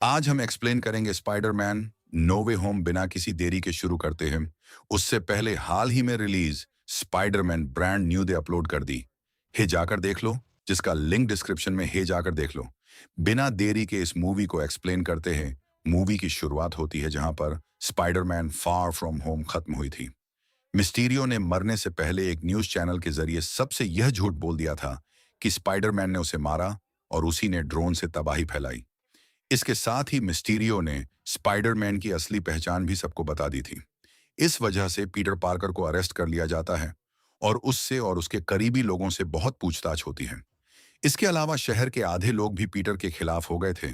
आज हम एक्सप्लेन करेंगे स्पाइडरमैन नो वे होम बिना किसी देरी के शुरू करते हैं। उससे पहले हाल ही में release Spiderman brand new day upload कर दी। हे जाकर देख लो, जिसका लिंक डिस्क्रिप्शन में हे जाकर देख लो। बिना देरी के इस मूवी को एक्सप्लेन करते हैं। मूवी की शुरुआत होती है जहां पर स्पाइडरमैन फार फ्रॉम होम खत्म हुई थी। मिस्टीरियो ने मरने से पहले एक न्यूज चैनल के जरिए सबसे यह झूठ बोल दिया था कि स्पाइडरमैन ने उसे मारा और उसी ने ड्रोन से तबाही फैलाई। इसके साथ ही मिस्टीरियो ने स्पाइडरमैन की असली पहचान भी सबको बता दी थी। इस वजह से पीटर पार्कर को अरेस्ट कर लिया जाता है और उससे और उसके करीबी लोगों से बहुत पूछताछ होती है। इसके अलावा शहर के आधे लोग भी पीटर के खिलाफ हो गए थे,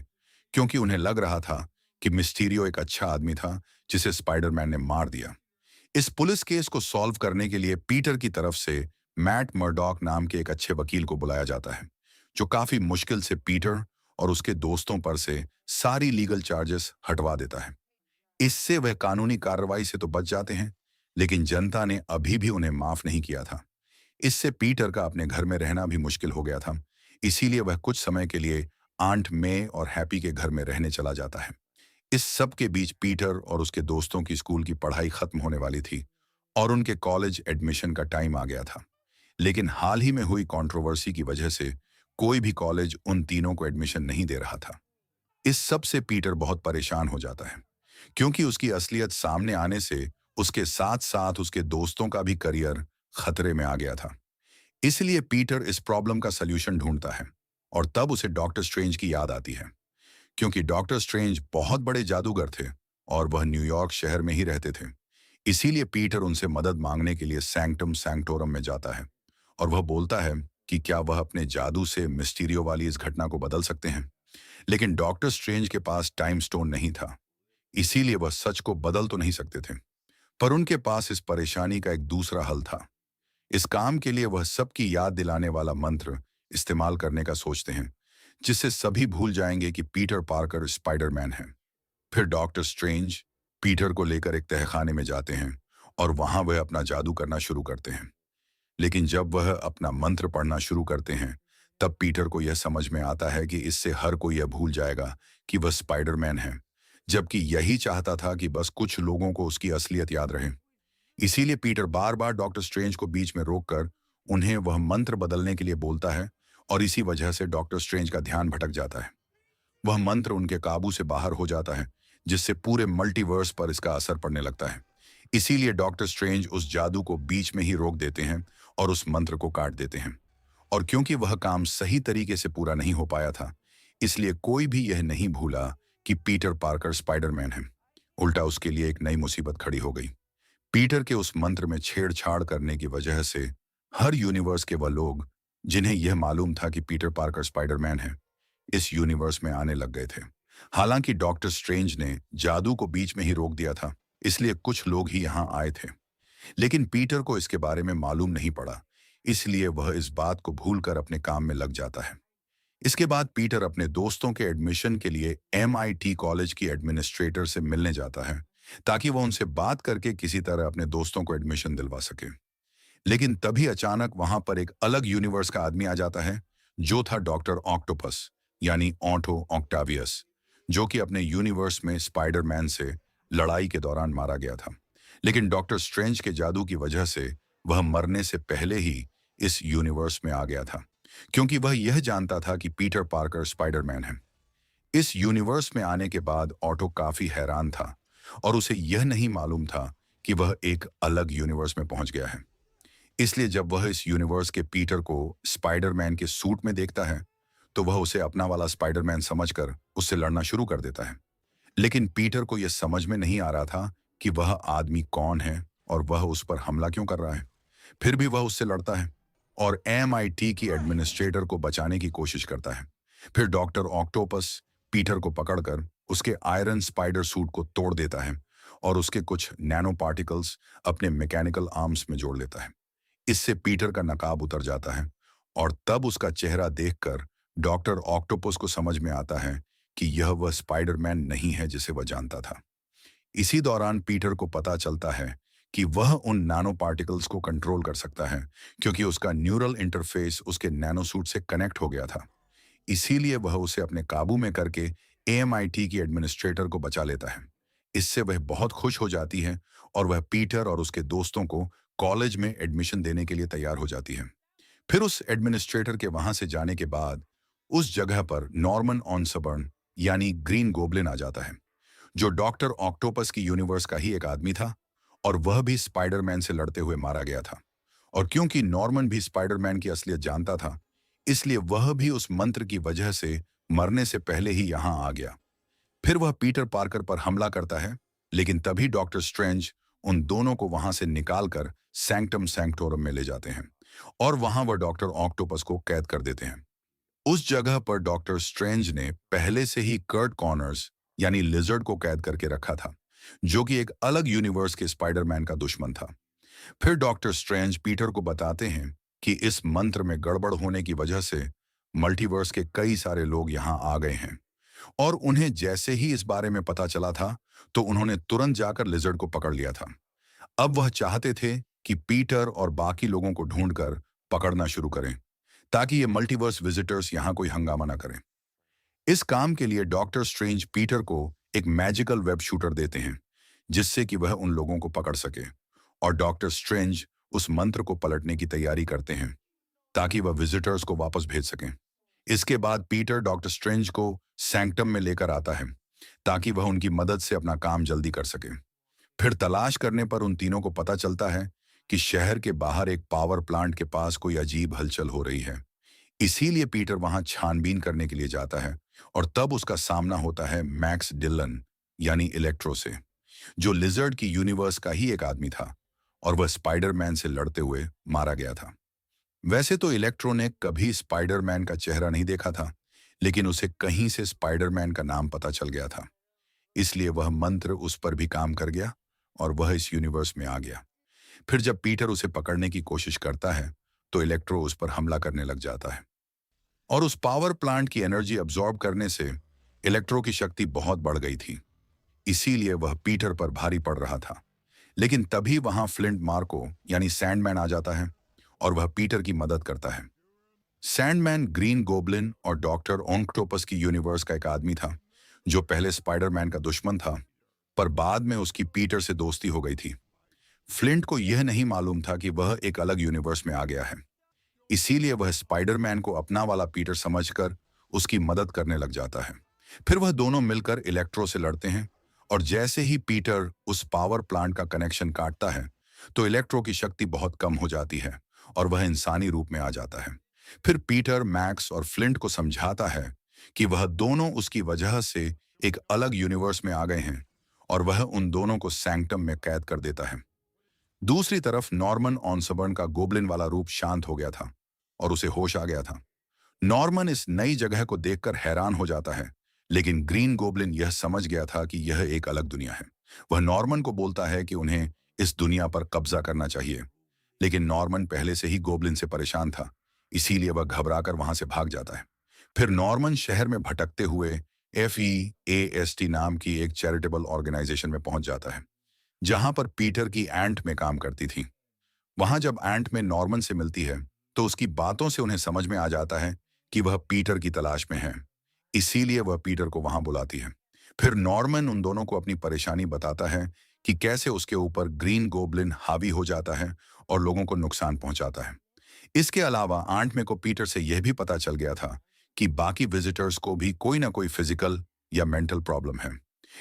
क्योंकि उन्हें लग रहा था कि मिस्टीरियो एक अच्छा आदमी था जिसे स्पाइडरमैन ने मार दिया। इस पुलिस केस को सॉल्व करने के लिए पीटर की तरफ से मैट मर्डॉक नाम के एक अच्छे वकील को बुलाया जाता है, जो काफी मुश्किल से पीटर और उसके दोस्तों पर से सारी लीगल चार्जेस हटवा देता है। इससे वह कानूनी कार्रवाई से तो बच जाते हैं, लेकिन जनता ने अभी भी उन्हें माफ नहीं किया था। इससे पीटर का अपने घर में रहना भी मुश्किल हो गया था। इसीलिए वह कुछ समय के लिए आंट मे और हैप्पी के घर में रहने चला जाता है। इस सब के बीच पीटर और उसके दोस्तों की स्कूल की पढ़ाई खत्म होने वाली थी और उनके कॉलेज एडमिशन का टाइम आ गया था। लेकिन हाल ही में हुई कंट्रोवर्सी की वजह से कोई भी कॉलेज उन तीनों को एडमिशन नहीं दे रहा था। इस सब से पीटर बहुत परेशान हो जाता है, क्योंकि उसकी असलियत सामने आने से उसके साथ साथ उसके दोस्तों का भी करियर खतरे में आ गया था। इसलिए पीटर इस प्रॉब्लम का सल्यूशन ढूंढता है और तब उसे डॉक्टर स्ट्रेंज की याद आती है, क्योंकि डॉक्टर स्ट्रेंज बहुत बड़े जादूगर थे और वह न्यूयॉर्क शहर में ही रहते थे। इसीलिए पीटर उनसे मदद मांगने के लिए सैंक्टम सैंक्टोरम में जाता है और वह बोलता है कि क्या वह अपने जादू से मिस्टीरियो वाली इस घटना को बदल सकते हैं। लेकिन डॉक्टर स्ट्रेंज के पास टाइम स्टोन नहीं था, इसीलिए वह सच को बदल तो नहीं सकते थे। पर उनके पास इस परेशानी का एक दूसरा हल था। इस काम के लिए वह सबकी याद दिलाने वाला मंत्र इस्तेमाल करने का सोचते हैं, जिससे सभी भूल जाएंगे कि पीटर पार्कर स्पाइडरमैन है। फिर डॉक्टर स्ट्रेंज पीटर को लेकर एक तहखाने में जाते हैं और वहां वह अपना जादू करना शुरू करते हैं। लेकिन जब वह अपना मंत्र पढ़ना शुरू करते हैं, तब पीटर को यह समझ में आता है कि इससे हर कोई यह भूल जाएगा कि वह स्पाइडरमैन है, जबकि यही चाहता था कि बस कुछ लोगों को उसकी असलियत याद रहे। इसीलिए पीटर बार बार डॉक्टर स्ट्रेंज को बीच में रोककर उन्हें वह मंत्र बदलने के लिए बोलता है और इसी वजह से डॉक्टर स्ट्रेंज का ध्यान भटक जाता है। वह मंत्र उनके काबू से बाहर हो जाता है, जिससे पूरे मल्टीवर्स पर इसका असर पड़ने लगता है। इसीलिए डॉक्टर स्ट्रेंज उस जादू को बीच में ही रोक देते हैं और उस मंत्र को काट देते हैं। और क्योंकि वह काम सही तरीके से पूरा नहीं हो पाया था, इसलिए कोई भी यह नहीं भूला कि पीटर पार्कर स्पाइडरमैन है। उल्टा उसके लिए एक नई मुसीबत खड़ी हो गई। पीटर के उस मंत्र में छेड़छाड़ करने की वजह से हर यूनिवर्स के वह लोग जिन्हें यह मालूम था कि पीटर पार्कर स्पाइडरमैन है, इस यूनिवर्स में आने लग गए थे। हालांकि डॉक्टर स्ट्रेंज ने जादू को बीच में ही रोक दिया था, इसलिए कुछ लोग ही यहां आए थे। लेकिन पीटर को इसके बारे में मालूम नहीं पड़ा, इसलिए वह इस बात को भूलकर अपने काम में लग जाता है। इसके बाद पीटर अपने दोस्तों के एडमिशन के लिए MIT कॉलेज की एडमिनिस्ट्रेटर से मिलने जाता है, ताकि वह उनसे बात करके किसी तरह अपने दोस्तों को एडमिशन दिलवा सके। लेकिन तभी अचानक वहां पर एक अलग यूनिवर्स का आदमी आ जाता है, जो था डॉक्टर ऑक्टोपस, यानी ऑटो ऑक्टावियस, जो कि अपने यूनिवर्स में स्पाइडरमैन से लड़ाई के दौरान मारा गया था। लेकिन डॉक्टर स्ट्रेंज के जादू की वजह से वह मरने से पहले ही इस यूनिवर्स में आ गया था, क्योंकि वह यह जानता था कि पीटर पार्कर स्पाइडरमैन है। इस यूनिवर्स में आने के बाद ऑटो काफी हैरान था और उसे यह नहीं मालूम था कि वह एक अलग यूनिवर्स में पहुंच गया है। इसलिए जब वह इस यूनिवर्स के पीटर को स्पाइडरमैन के सूट में देखता है, तो वह उसे अपना वाला स्पाइडरमैन समझकर उससे लड़ना शुरू कर देता है। लेकिन पीटर को यह समझ में नहीं आ रहा था कि वह आदमी कौन है और वह उस पर हमला क्यों कर रहा है। फिर भी वह उससे लड़ता है और MIT की एडमिनिस्ट्रेटर को बचाने की कोशिश करता है। फिर डॉक्टर ऑक्टोपस पीटर को पकड़कर उसके आयरन स्पाइडर सूट को तोड़ देता है और उसके कुछ नैनो पार्टिकल्स अपने मैकेनिकल आर्म्स में जोड़ लेता है। इससे पीटर का नकाब उतर जाता है और तब उसका चेहरा देखकर डॉक्टर ऑक्टोपस को समझ में आता है कि यह वह स्पाइडरमैन नहीं है जिसे वह जानता था। इसी दौरान पीटर को पता चलता है कि वह उन नैनो पार्टिकल्स को कंट्रोल कर सकता है, क्योंकि उसका न्यूरल इंटरफेस उसके नैनोसूट से कनेक्ट हो गया था। इसीलिए वह उसे अपने काबू में करके एएमआईटी की एडमिनिस्ट्रेटर को बचा लेता है। इससे वह बहुत खुश हो जाती है और वह पीटर और उसके दोस्तों को कॉलेज में एडमिशन देने के लिए तैयार हो जाती है। फिर उस एडमिनिस्ट्रेटर के वहां से जाने के बाद उस जगह पर नॉर्मन ऑनसबर्न यानी ग्रीन गोबलिन आ जाता है, जो डॉक्टर ऑक्टोपस की यूनिवर्स का ही एक आदमी था और वह भी स्पाइडरमैन से लड़ते हुए मारा गया था। और क्योंकि नॉर्मन भी स्पाइडरमैन की असलियत जानता था, इसलिए वह भी उस मंत्र की वजह से मरने से पहले ही यहां आ गया। फिर वह पीटर पार्कर पर हमला करता है, लेकिन तभी डॉक्टर स्ट्रेंज उन दोनों को वहां से निकालकर सैंक्टम सैंक्टोरम में ले जाते हैं और वहां वह डॉक्टर ऑक्टोपस को कैद कर देते हैं। उस जगह पर डॉक्टर स्ट्रेंज ने पहले से ही कर्ट कॉर्नर्स यानी लिजर्ड को कैद करके रखा था, जो कि एक अलग यूनिवर्स के स्पाइडरमैन का दुश्मन था। फिर डॉक्टर स्ट्रेंज पीटर को बताते हैं कि इस मंत्र में गड़बड़ होने की वजह से मल्टीवर्स के कई सारे लोग यहां आ गए हैं और उन्हें जैसे ही इस बारे में पता चला था तो उन्होंने तुरंत जाकर लिजर्ड को पकड़ लिया था। अब वह चाहते थे कि पीटर और बाकी लोगों को ढूंढकर पकड़ना शुरू करें ताकि ये मल्टीवर्स विजिटर्स यहां कोई हंगामा ना करें। इस काम के लिए डॉक्टर स्ट्रेंज पीटर को एक मैजिकल वेब शूटर देते हैं, जिससे कि वह उन लोगों को पकड़ सके, और डॉक्टर स्ट्रेंज उस मंत्र को पलटने की तैयारी करते हैं ताकि वह विजिटर्स को वापस भेज सकें। इसके बाद पीटर डॉक्टर स्ट्रेंज को सैंक्टम में लेकर आता है ताकि वह उनकी मदद से अपना काम जल्दी कर सके। फिर तलाश करने पर उन तीनों को पता चलता है कि शहर के बाहर एक पावर प्लांट के पास कोई अजीब हलचल हो रही है। इसीलिए पीटर वहां छानबीन करने के लिए जाता है और तब उसका सामना होता है मैक्स डिलन यानी इलेक्ट्रो से, जो लिजर्ड की यूनिवर्स का ही एक आदमी था और वह स्पाइडरमैन से लड़ते हुए मारा गया था। वैसे तो इलेक्ट्रो ने कभी स्पाइडरमैन का चेहरा नहीं देखा था, लेकिन उसे कहीं से स्पाइडरमैन का नाम पता चल गया था, इसलिए वह मंत्र उस पर भी काम कर गया और वह इस यूनिवर्स में आ गया। फिर जब पीटर उसे पकड़ने की कोशिश करता है तो इलेक्ट्रो उस पर हमला करने लग जाता है और उस पावर प्लांट की एनर्जी अब्सॉर्ब करने से इलेक्ट्रो की शक्ति बहुत बढ़ गई थी, इसीलिए वह पीटर पर भारी पड़ रहा था। लेकिन तभी वहां फ्लिंट मार्को यानी सैंडमैन आ जाता है और वह पीटर की मदद करता है। सैंडमैन ग्रीन गोबलिन और डॉक्टर ऑक्टोपस की यूनिवर्स का एक आदमी था, जो पहले स्पाइडरमैन का दुश्मन था, पर बाद में उसकी पीटर से दोस्ती हो गई थी। फ्लिंट को यह नहीं मालूम था कि वह एक अलग यूनिवर्स में आ गया है, इसीलिए वह स्पाइडरमैन को अपना वाला पीटर समझकर उसकी मदद करने लग जाता है। फिर वह दोनों मिलकर इलेक्ट्रो से लड़ते हैं और जैसे ही पीटर उस पावर प्लांट का कनेक्शन काटता है तो इलेक्ट्रो की शक्ति बहुत कम हो जाती है और वह इंसानी रूप में आ जाता है। फिर पीटर मैक्स और फ्लिंट को समझाता है कि वह दोनों उसकी वजह से एक अलग यूनिवर्स में आ गए हैं और वह उन दोनों को सैंक्टम में कैद कर देता है। दूसरी तरफ नॉर्मन ऑनसबर्न का गोबलिन वाला रूप शांत हो गया था और उसे होश आ गया था। नॉर्मन इस नई जगह को देखकर हैरान हो जाता है, लेकिन ग्रीन गोबलिन यह समझ गया था कि यह एक अलग दुनिया है। वह नॉर्मन को बोलता है कि उन्हें इस दुनिया पर कब्जा करना चाहिए, लेकिन नॉर्मन पहले से ही गोबलिन से परेशान था, इसीलिए वह घबराकर वहां से भाग जाता है। फिर नॉर्मन शहर में भटकते हुए FEAST नाम की एक चैरिटेबल ऑर्गेनाइजेशन में पहुंच जाता है, जहां पर पीटर की एंट में काम करती थी। वहां जब एंट में नॉर्मन से मिलती है तो उसकी बातों से उन्हें समझ में आ जाता है कि वह पीटर की तलाश में है, इसीलिए वह पीटर को वहां बुलाती है। फिर नॉर्मन उन दोनों को अपनी परेशानी बताता है कि कैसे उसके ऊपर ग्रीन गोबलिन हावी हो जाता है और लोगों को नुकसान पहुंचाता है। इसके अलावा आंट में को पीटर से यह भी पता चल गया था कि बाकी विजिटर्स को भी कोई ना कोई फिजिकल या मेंटल प्रॉब्लम है,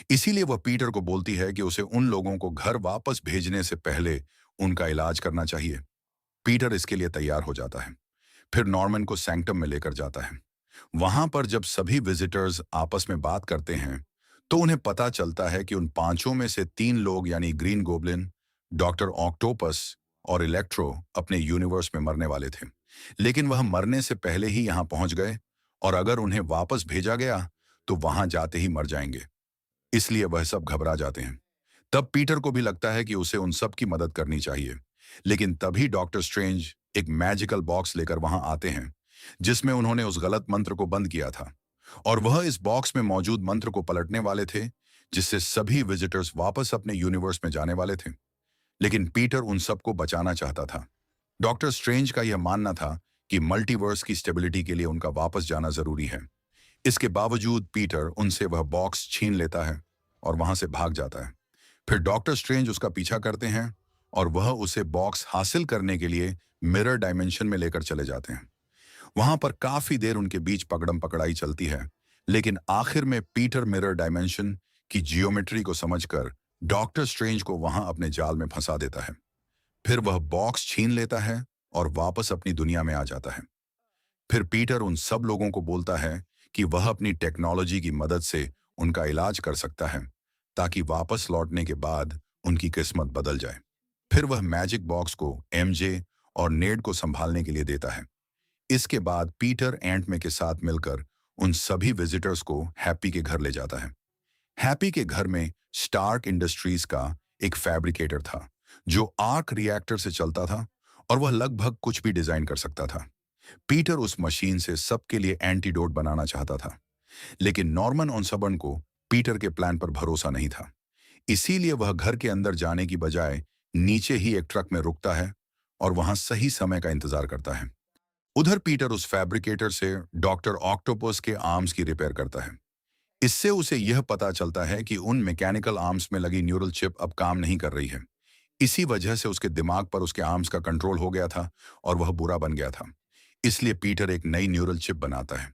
इसीलिए वह पीटर को बोलती है कि उसे उन लोगों को घर वापस भेजने से पहले उनका इलाज करना चाहिए। पीटर इसके लिए तैयार हो जाता है। फिर नॉर्मन को सैंक्टम में लेकर जाता है। वहां पर जब सभी विजिटर्स आपस में बात करते हैं तो उन्हें पता चलता है कि उन पांचों में से 3 लोग यानी ग्रीन गोबलिन, डॉक्टर ऑक्टोपस और इलेक्ट्रो अपने यूनिवर्स में मरने वाले थे, लेकिन वह मरने से पहले ही यहां पहुंच गए और अगर उन्हें वापस भेजा गया तो वहां जाते ही मर जाएंगे, इसलिए वह सब घबरा जाते हैं। तब पीटर को भी लगता है कि उसे उन सब की मदद करनी चाहिए, लेकिन तभी डॉक्टर स्ट्रेंज एक मैजिकल बॉक्स लेकर वहां आते हैं, जिसमें उन्होंने उस गलत मंत्र को बंद किया था और वह इस बॉक्स में मौजूद मंत्र को पलटने वाले थे, जिससे सभी विजिटर्स वापस अपने यूनिवर्स में जाने वाले थे। लेकिन पीटर उन सबको बचाना चाहता था। डॉक्टर स्ट्रेंज का यह मानना था कि मल्टीवर्स की स्टेबिलिटी के लिए उनका वापस जाना जरूरी है, इसके बावजूद पीटर उनसे वह बॉक्स छीन लेता है और वहां से भाग जाता है। फिर डॉक्टर स्ट्रेंज उसका पीछा करते हैं और वह उसे बॉक्स हासिल करने के लिए मिरर डायमेंशन में लेकर चले जाते हैं। वहां पर काफी देर उनके बीच पकड़म पकड़ाई चलती है, लेकिन आखिर में पीटर मिरर डायमेंशन की जियोमेट्री को समझकर डॉक्टर स्ट्रेंज को वहां अपने जाल में फंसा देता है। फिर वह बॉक्स छीन लेता है और वापस अपनी दुनिया में आ जाता है। फिर पीटर उन सब लोगों को बोलता है कि वह अपनी टेक्नोलॉजी की मदद से उनका इलाज कर सकता है, ताकि वापस लौटने के बाद उनकी किस्मत बदल जाए। फिर वह मैजिक बॉक्स को एमजे और नेड को संभालने के लिए देता है। इसके बाद पीटर एंट में के साथ मिलकर उन सभी विजिटर्स को हैप्पी के घर ले जाता है। हैप्पी के घर में स्टार्क इंडस्ट्रीज का एक फैब्रिकेटर था, जो आर्क रिएक्टर से चलता था और वह लगभग कुछ भी डिजाइन कर सकता था। पीटर उस मशीन से सबके लिए एंटीडोट बनाना चाहता था, लेकिन नॉर्मन ऑनसबर्न को पीटर के प्लान पर भरोसा नहीं था। इसीलिए वह घर के अंदर जाने की बजाय नीचे ही एक ट्रक में रुकता है और वहां सही समय का इंतजार करता है। उधर पीटर उस फैब्रिकेटर से डॉक्टर ऑक्टोपस के आर्म्स की रिपेयर करता है। इससे उसे यह पता चलता है कि उन मैकेनिकल आर्म्स में लगी न्यूरल चिप अब काम नहीं कर रही है। इसी वजह से उसके दिमाग पर उसके आर्म्स का कंट्रोल हो गया था और वह बुरा बन गया था। इसलिए पीटर एक नई न्यूरल चिप बनाता है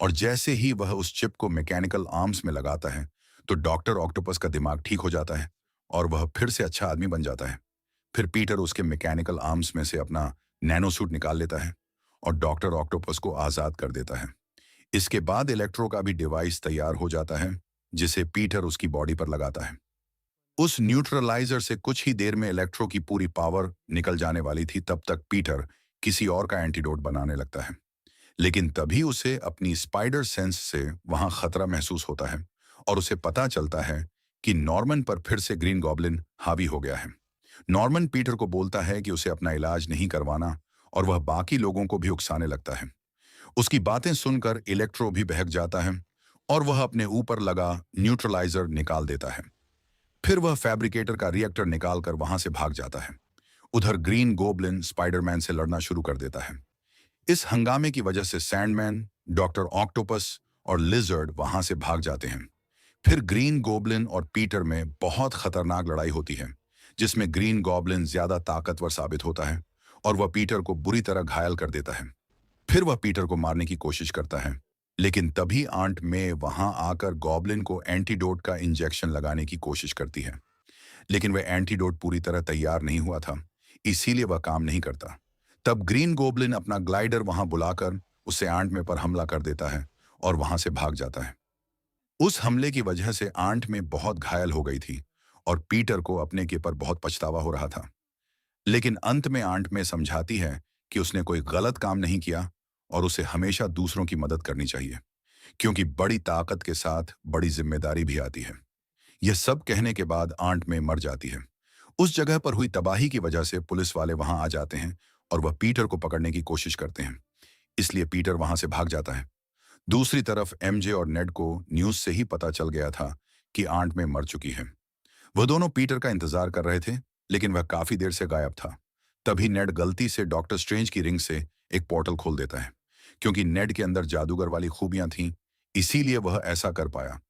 और जैसे ही वह उस चिप को मैकेनिकल आर्म्स में लगाता है, तो डॉक्टर ऑक्टोपस का दिमाग ठीक हो जाता है और वह फिर से अच्छा आदमी बन जाता है। फिर पीटर उसके मैकेनिकल आर्म्स में से अपना नैनो सूट निकाल लेता है और डॉक्टर ऑक्टोपस को आजाद कर देता है। इसके बाद इलेक्ट्रो का भी डिवाइस तैयार हो जाता है, जिसे पीटर उसकी बॉडी पर लगाता है। उस न्यूट्रलाइजर से कुछ ही देर में इलेक्ट्रो की पूरी पावर निकल जाने वाली थी। तब तक पीटर किसी और का एंटीडोट बनाने लगता है, लेकिन तभी उसे अपनी स्पाइडर सेंस से वहां खतरा महसूस होता है और उसे पता चलता है कि नॉर्मन पर फिर से ग्रीन गॉब्लिन हावी हो गया है। नॉर्मन पीटर को बोलता है कि उसे अपना इलाज नहीं करवाना और वह बाकी लोगों को भी उकसाने लगता है। उसकी बातें सुनकर इलेक्ट्रो भी बहक जाता है और वह अपने ऊपर लगा न्यूट्रलाइजर निकाल देता है। फिर वह फैब्रिकेटर का रिएक्टर निकालकर वहां से भाग जाता है। उधर ग्रीन गोब्लिन स्पाइडरमैन से लड़ना शुरू कर देता है। इस हंगामे की वजह से सैंडमैन, डॉक्टर ऑक्टोपस और लिजर्ड वहां से भाग जाते हैं। फिर ग्रीन गोब्लिन और पीटर में बहुत खतरनाक लड़ाई होती है, जिसमें ग्रीन गॉब्लिन ज्यादा ताकतवर साबित होता है और वह पीटर को बुरी तरह घायल कर देता है। फिर वह पीटर को मारने की कोशिश करता है, लेकिन तभी आंट मे वहां आकर गॉब्लिन को एंटीडोट का इंजेक्शन लगाने की कोशिश करती है, लेकिन वह एंटीडोट पूरी तरह तैयार नहीं हुआ था, इसीलिए वह काम नहीं करता। तब ग्रीन गोब्लिन अपना ग्लाइडर वहां बुलाकर उसे आंट मे पर हमला कर देता है और वहां से भाग जाता है। उस हमले की वजह से आंट मे बहुत घायल हो गई थी और पीटर को अपने के पर बहुत पछतावा हो रहा था। लेकिन अंत में आंट मे समझाती है कि उसने कोई गलत काम नहीं किया और उसे हमेशा दूसरों की मदद करनी चाहिए, क्योंकि बड़ी ताकत के साथ बड़ी जिम्मेदारी भी आती है। यह सब कहने के बाद आंट मे मर जाती है। उस जगह पर हुई तबाही की वजह से पुलिस वाले वहां आ जाते हैं और वह पीटर को पकड़ने की कोशिश करते हैं, इसलिए पीटर वहां से भाग जाता है। दूसरी तरफ एमजे और नेड को न्यूज से ही पता चल गया था कि आंट मे मर चुकी है। वह दोनों पीटर का इंतजार कर रहे थे, लेकिन वह काफी देर से गायब था। तभी नेड गलती से डॉक्टर स्ट्रेंज की रिंग से एक पोर्टल खोल देता है। क्योंकि नेड के अंदर जादूगर वाली खूबियां थीं, इसीलिए वह ऐसा कर पाया।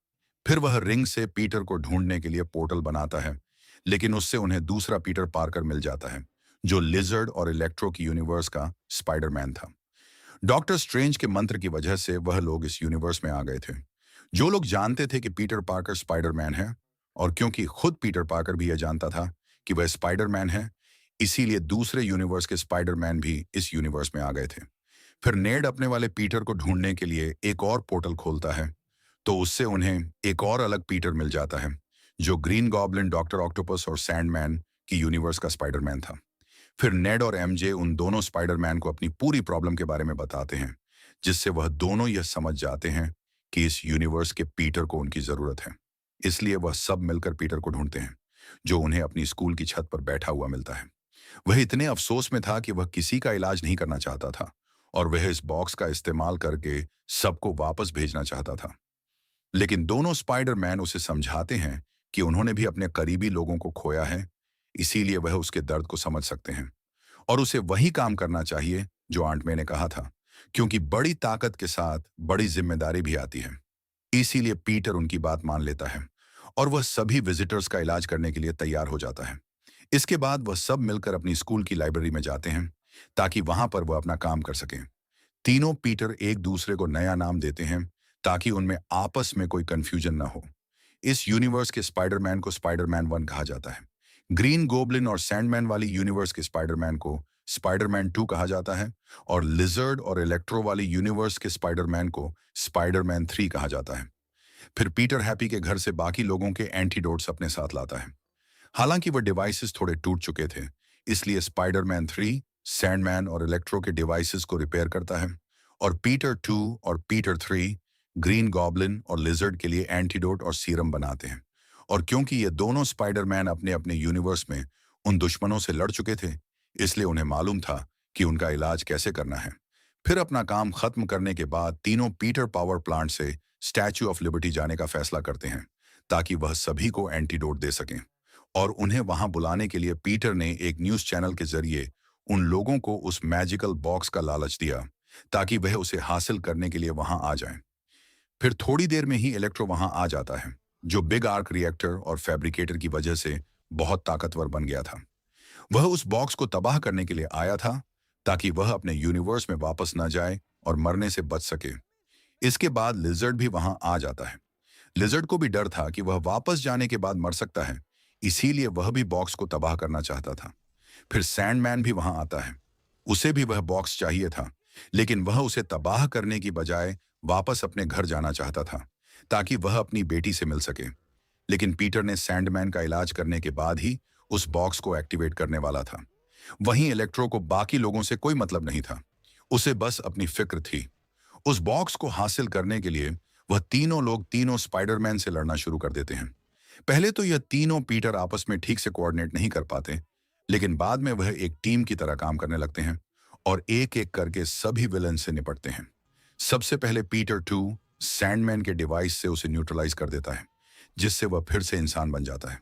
फिर वह रिंग से पीटर को ढूंढने के लिए पोर्टल बनाता है, लेकिन उससे उन्हें दूसरा पीटर पार्कर मिल जाता है, जो लिजर्ड और इलेक्ट्रो की यूनिवर्स का स्पाइडरमैन था। डॉक्टर स्ट्रेंज के मंत्र की वजह से वह लोग इस यूनिवर्स में आ गए थे। जो लोग जानते थे कि पीटर पार्कर स्पाइडरमैन है, और क्योंकि खुद पीटर पार्कर भी यह जानता था कि वह स्पाइडरमैन है, इसीलिए दूसरे यूनिवर्स के स्पाइडरमैन भी इस यूनिवर्स में आ गए थे। फिर नेड अपने वाले पीटर को ढूंढने के लिए एक और पोर्टल खोलता है, तो उससे उन्हें एक और अलग पीटर मिल जाता है, जो ग्रीन गॉब्लिन, डॉक्टर ऑक्टोपस और सैंडमैन की यूनिवर्स का स्पाइडरमैन था। फिर नेड और एमजे उन दोनों स्पाइडरमैन को अपनी पूरी प्रॉब्लम के बारे में बताते हैं, जिससे वह दोनों यह समझ जाते हैं कि इस यूनिवर्स के पीटर को उनकी जरूरत है। इसलिए वह सब मिलकर पीटर को ढूंढते हैं, जो उन्हें अपनी स्कूल की छत पर बैठा हुआ मिलता है। वह इतने अफसोस में था कि वह किसी का इलाज नहीं करना चाहता था और वह इस बॉक्स का इस्तेमाल करके सबको वापस भेजना चाहता था। लेकिन दोनों स्पाइडरमैन उसे समझाते हैं कि उन्होंने भी अपने करीबी लोगों को खोया है, इसीलिए वह उसके दर्द को समझ सकते हैं और उसे वही काम करना चाहिए जो आंट मे ने कहा था। क्योंकि बड़ी ताकत के साथ बड़ी जिम्मेदारी भी आती है। इसीलिए पीटर उनकी बात मान लेता है और वह सभी विजिटर्स का इलाज करने के लिए तैयार हो जाता है। इसके बाद वह सब मिलकर अपनी स्कूल की लाइब्रेरी में जाते हैं ताकि वहां पर वह अपना काम कर सकें। तीनों पीटर एक दूसरे को नया नाम देते हैं ताकि उनमें आपस में कोई कंफ्यूजन ना हो। इस यूनिवर्स के स्पाइडरमैन को स्पाइडरमैन 1 कहा जाता है। ग्रीन गोबलिन और सैंडमैन वाली यूनिवर्स के स्पाइडरमैन को स्पाइडरमैन 2 कहा जाता है और लिजर्ड और इलेक्ट्रो वाली यूनिवर्स के स्पाइडरमैन को स्पाइडरमैन 3 कहा जाता है। फिर पीटर हैप्पी के घर से बाकी लोगों के एंटीडोट्स अपने साथ लाता है। हालांकि वह डिवाइसेस थोड़े टूट चुके थे, इसलिए स्पाइडरमैन 3 सैंडमैन और इलेक्ट्रो के डिवाइसेस को रिपेयर करता है और पीटर 2 और पीटर 3 ग्रीन गॉबलिन और लिजर्ड के लिए एंटीडोट और सीरम बनाते हैं। और क्योंकि ये दोनों स्पाइडरमैन अपने अपने यूनिवर्स में उन दुश्मनों से लड़ चुके थे, इसलिए उन्हें मालूम था कि उनका इलाज कैसे करना है। फिर अपना काम खत्म करने के बाद तीनों पीटर पावर प्लांट से स्टैच्यू ऑफ लिबर्टी जाने का फैसला करते हैं ताकि वह सभी को एंटीडोट दे सकें। और उन्हें वहां बुलाने के लिए पीटर ने एक न्यूज चैनल के जरिए उन लोगों को उस मैजिकल बॉक्स का लालच दिया ताकि वह उसे हासिल करने के लिए वहां आ जाएं। फिर थोड़ी देर में ही इलेक्ट्रो वहां आ जाता है, जो बिग आर्क रिएक्टर और फैब्रिकेटर की वजह से बहुत ताकतवर बन गया था। वह उस बॉक्स को तबाह करने के लिए आया था ताकि वह अपने यूनिवर्स में वापस न जाए और मरने से बच सके। इसके बाद लिजर्ड भी वहां आ जाता है। लिजर्ड को भी डर था कि वह वापस जाने के बाद मर सकता है, इसीलिए वह भी बॉक्स को तबाह करना चाहता था। फिर सैंडमैन भी वहां आता है। उसे भी वह बॉक्स चाहिए था, लेकिन वह उसे तबाह करने की बजाय वापस अपने घर जाना चाहता था ताकि वह अपनी बेटी से मिल सके। लेकिन पीटर ने सैंडमैन का इलाज करने के बाद ही उस बॉक्स को एक्टिवेट करने वाला था। वहीं इलेक्ट्रो को बाकी लोगों से कोई मतलब नहीं था, उसे बस अपनी फिक्र थी। उस बॉक्स को हासिल करने के लिए वह तीनों लोग तीनों स्पाइडरमैन से लड़ना शुरू कर देते हैं। पहले तो यह तीनों पीटर आपस में ठीक से कोऑर्डिनेट नहीं कर पाते, लेकिन बाद में वह एक टीम की तरह काम करने लगते हैं और एक एक करके सभी विलन से निपटते हैं। सबसे पहले पीटर 2 सैंडमैन के डिवाइस से उसे न्यूट्रलाइज कर देता है, जिससे वह फिर से इंसान बन जाता है।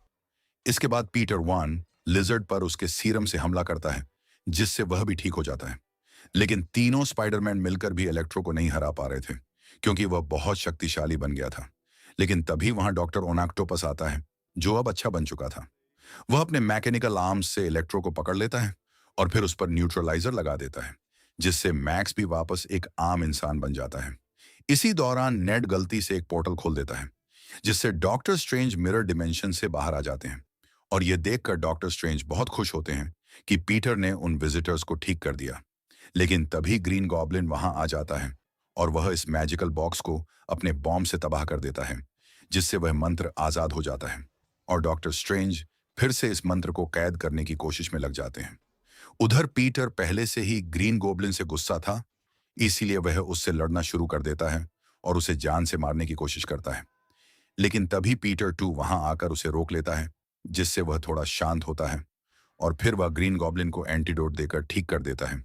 इसके बाद पीटर 1 लिजर्ड पर उसके सीरम से हमला करता है, जिससे वह भी ठीक हो जाता है। लेकिन तीनों स्पाइडरमैन मिलकर भी इलेक्ट्रो को नहीं हरा पा रहे थे, क्योंकि वह बहुत शक्तिशाली बन गया था। लेकिन तभी वहां डॉक्टर ओनाक्टोपस आता है, जो अब अच्छा बन चुका था। वह अपने मैकेनिकल आर्म्स से इलेक्ट्रो को पकड़ लेता है और फिर उस पर न्यूट्रलाइजर लगा देता है, जिससे मैक्स भी वापस एक आम इंसान बन जाता है। इसी दौरान नेड गलती से एक पोर्टल खोल देता है, जिससे डॉक्टर स्ट्रेंज मिरर डिमेंशन से बाहर आ जाते हैं। और यह देखकर डॉक्टर स्ट्रेंज बहुत खुश होते हैं कि पीटर ने उन विजिटर्स को ठीक कर दिया। लेकिन तभी ग्रीन गॉबलिन वहां आ जाता है और वह इस मैजिकल बॉक्स को अपने बॉम्ब से तबाह कर देता है, जिससे वह मंत्र आजाद हो जाता है और डॉक्टर स्ट्रेंज फिर से इस मंत्र को कैद करने की कोशिश में लग जाते हैं। उधर पीटर पहले से ही ग्रीन गोबलिन से गुस्सा था, इसीलिए वह उससे लड़ना शुरू कर देता है और उसे जान से मारने की कोशिश करता है। लेकिन तभी पीटर 2 वहां आकर उसे रोक लेता है, जिससे वह थोड़ा शांत होता है और फिर वह ग्रीन गॉबलिन को एंटीडोट देकर ठीक कर देता है।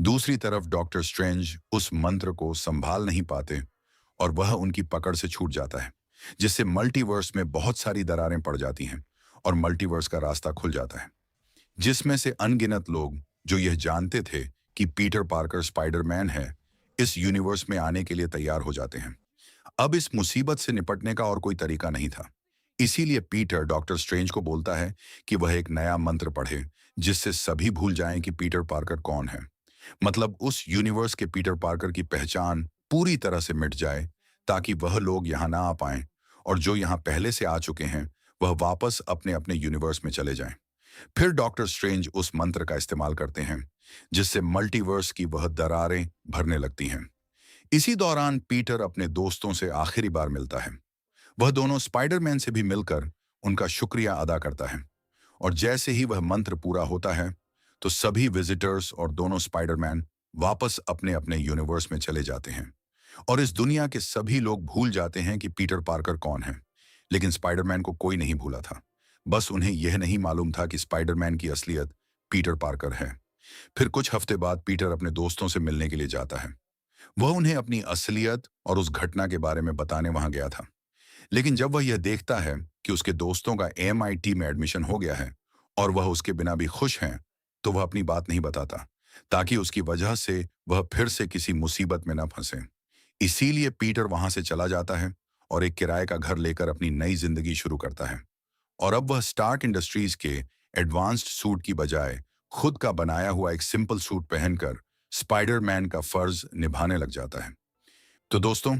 दूसरी तरफ डॉक्टर स्ट्रेंज उस मंत्र को संभाल नहीं पाते और वह उनकी पकड़ से छूट जाता है, जिससे मल्टीवर्स में बहुत सारी दरारें पड़ जाती हैं और मल्टीवर्स का रास्ता खुल जाता है, जिसमें से अनगिनत लोग जो यह जानते थे कि पीटर पार्कर स्पाइडरमैन है, इस यूनिवर्स में आने के लिए तैयार हो जाते हैं। अब इस मुसीबत से निपटने का और कोई तरीका नहीं था, इसीलिए पीटर डॉक्टर स्ट्रेंज को बोलता है कि वह एक नया मंत्र पढ़े, जिससे सभी भूल जाएं कि पीटर पार्कर कौन है। मतलब उस यूनिवर्स के पीटर पार्कर की पहचान पूरी तरह से मिट जाए, ताकि वह लोग यहाँ ना आ पाएं और जो यहाँ पहले से आ चुके हैं वह वापस अपने अपने यूनिवर्स में चले जाएं। फिर डॉक्टर स्ट्रेंज उस मंत्र का इस्तेमाल करते हैं, जिससे मल्टीवर्स की वह दरारें भरने लगती हैं। इसी दौरान पीटर अपने दोस्तों से आखिरी बार मिलता है। वह दोनों स्पाइडरमैन से भी मिलकर उनका शुक्रिया अदा करता है और जैसे ही वह मंत्र पूरा होता है तो सभी विजिटर्स और दोनों स्पाइडरमैन वापस अपने अपने यूनिवर्स में चले जाते हैं और इस दुनिया के सभी लोग भूल जाते हैं कि पीटर पार्कर कौन है। लेकिन स्पाइडरमैन को कोई नहीं भूला था, बस उन्हें यह नहीं मालूम था कि स्पाइडरमैन की असलियत पीटर पार्कर है। फिर कुछ हफ्ते बाद पीटर अपने दोस्तों से मिलने के लिए जाता है। वह उन्हें अपनी असलियत और उस घटना के बारे में बताने वहां गया था। लेकिन जब वह यह देखता है कि उसके दोस्तों का MIT में एडमिशन हो गया है और वह उसके बिना भी खुश हैं, तो वह अपनी बात नहीं बताता, ताकि उसकी वजह से वह फिर से किसी मुसीबत में न फंसे। इसीलिए पीटर वहां से चला जाता है और एक किराए का घर लेकर अपनी नई जिंदगी शुरू करता है। और अब वह स्टार्क इंडस्ट्रीज के एडवांस्ड सूट की बजाय खुद का बनाया हुआ एक सिंपल सूट पहनकर स्पाइडरमैन का फर्ज निभाने लग जाता है। तो दोस्तों,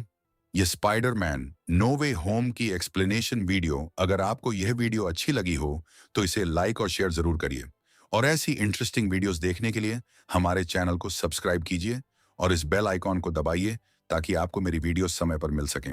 ये स्पाइडरमैन नो वे होम की एक्सप्लेनेशन वीडियो, अगर आपको यह वीडियो अच्छी लगी हो तो इसे लाइक और शेयर जरूर करिए। और ऐसी इंटरेस्टिंग वीडियोस देखने के लिए हमारे चैनल को सब्सक्राइब कीजिए और इस बेल आइकॉन को दबाइए ताकि आपको मेरी वीडियोस समय पर मिल सकें।